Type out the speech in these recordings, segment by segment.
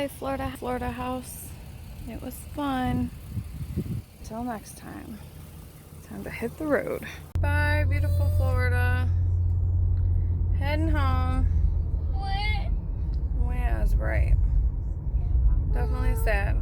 Bye, Florida house. It was fun. Till next time. Time to hit the road. Bye, beautiful Florida. Heading home. What? Yeah, that's right. Definitely sad.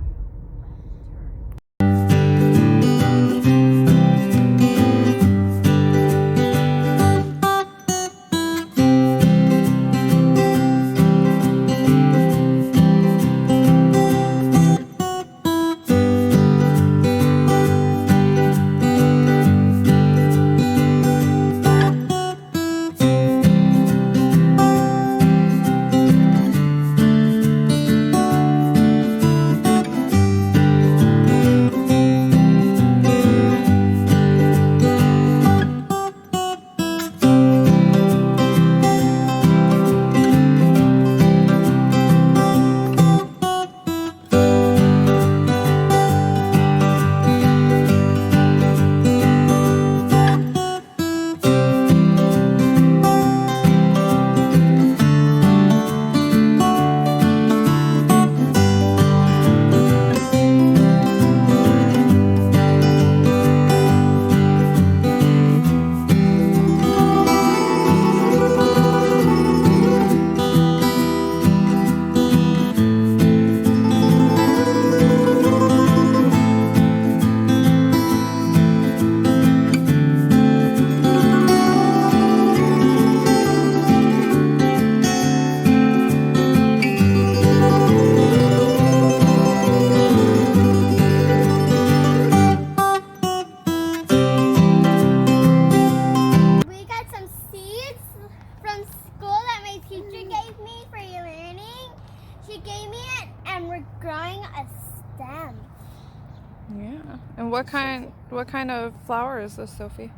Yeah. And what kind of flower is this, Sophie?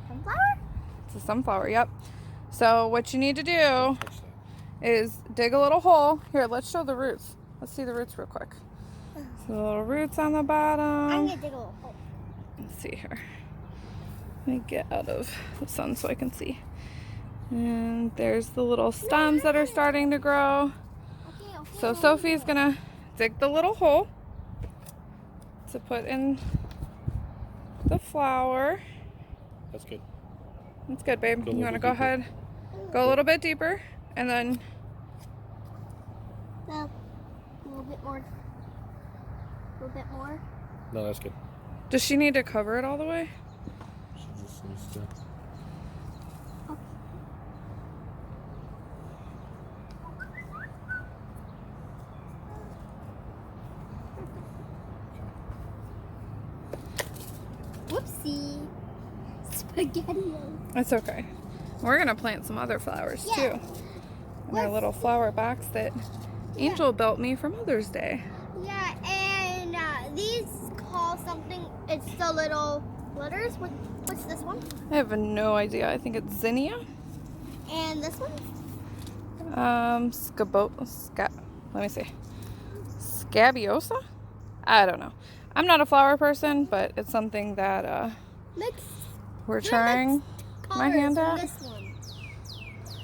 Sunflower? It's a sunflower, yep. So what you need to do is dig a little hole. Here, let's show the roots. Let's see the roots real quick. So the little roots on the bottom. I'm gonna dig a little hole. Let's see here. Let me get out of the sun so I can see. And there's the little stems that are starting to grow. So Sophie's gonna dig the little hole to put in the flower. That's good. That's good, babe. You want to go ahead, go a little bit deeper, and then a little bit more. A little bit more. No, that's good. Does she need to cover it all the way? She just needs to. Whoopsie. Spaghetti. It's okay. We're gonna plant some other flowers too. In our little flower box that Angel built me for Mother's Day. Yeah, and these call something. It's the little letters. What's this one? I have no idea. I think it's zinnia. And this one? Let me see. Scabiosa? I don't know. I'm not a flower person, but it's something that we're trying my hand at. This one.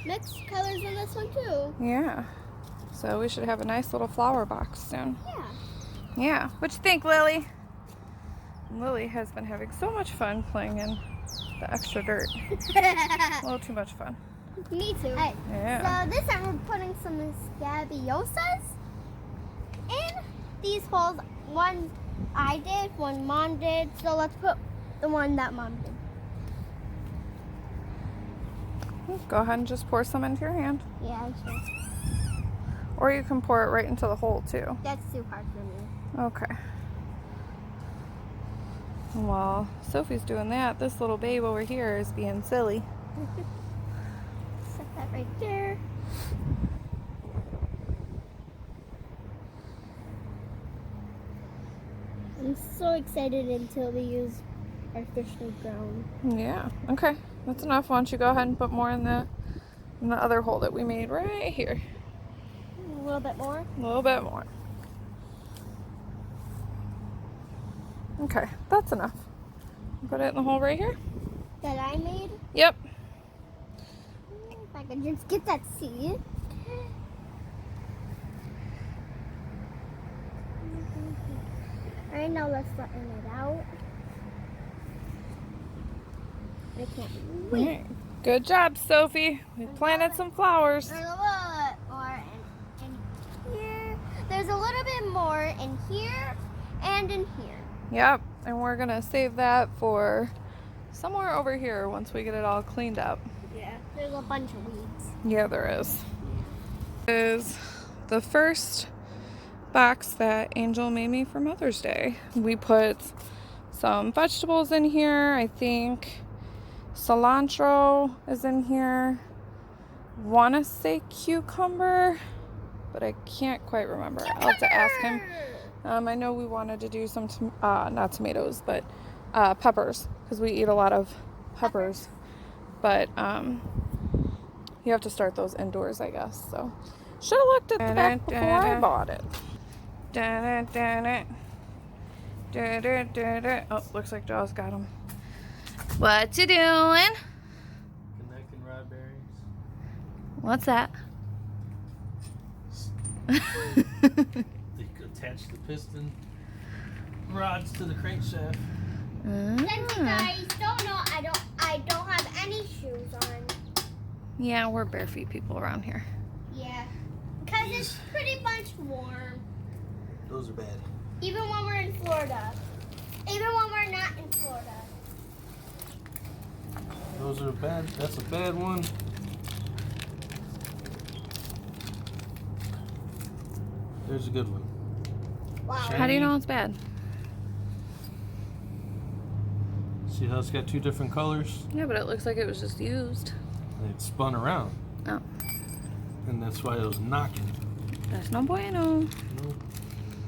Mixed colors in this one too. Yeah. So we should have a nice little flower box soon. Yeah. Yeah. What you think, Lily? Lily has been having so much fun playing in the extra dirt. A little too much fun. Me too. Right. Yeah. So this time we're putting some scabiosas in these holes. One I did, one Mom did. So let's put the one that Mom did. Go ahead and just pour some into your hand. Yeah, sure. Or you can pour it right into the hole too. That's too hard for me. Okay. While Sophie's doing that, this little babe over here is being silly. Set that right there. I'm so excited until we use artificial ground. Yeah, okay. That's enough. Why don't you go ahead and put more in the other hole that we made right here. A little bit more? A little bit more. Okay, that's enough. Put it in the hole right here. That I made? Yep. If I could just get that seed. Right now, let's flatten it out. I can't wait. Alright. Good job, Sophie. We planted some flowers. There's a little more in here. There's a little bit more in here and in here. Yep, and we're gonna save that for somewhere over here once we get it all cleaned up. Yeah. There's a bunch of weeds. Yeah, there is. This is the first box that Angel made me for Mother's Day. We put some vegetables in here. I think cilantro is in here. Want to say cucumber, but I can't quite remember. I'll have to ask him. I know we wanted to do some, not tomatoes, but peppers, because we eat a lot of peppers. But you have to start those indoors, I guess. So should have looked at the back before I bought it. Oh, looks like Jaws got him. What you doing? Connecting rod bearings. What's that? They attach the piston rods to the crankshaft. Since you guys don't know, I don't have any shoes on. Yeah, we're bare feet people around here. Yeah. Because it's pretty much warm. Those are bad. Even when we're in Florida. Even when we're not in Florida. Those are bad. That's a bad one. There's a good one. Wow. How do you know it's bad? See how it's got two different colors? Yeah, but it looks like it was just used. And it spun around. Oh, And that's why it was knocking. that's no bueno. No.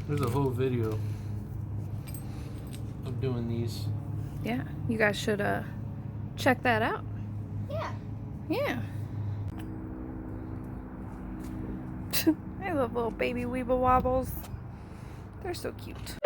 There's a whole video of doing these. Yeah, you guys should check that out. Yeah. Yeah. I love little baby weeble wobbles. They're so cute.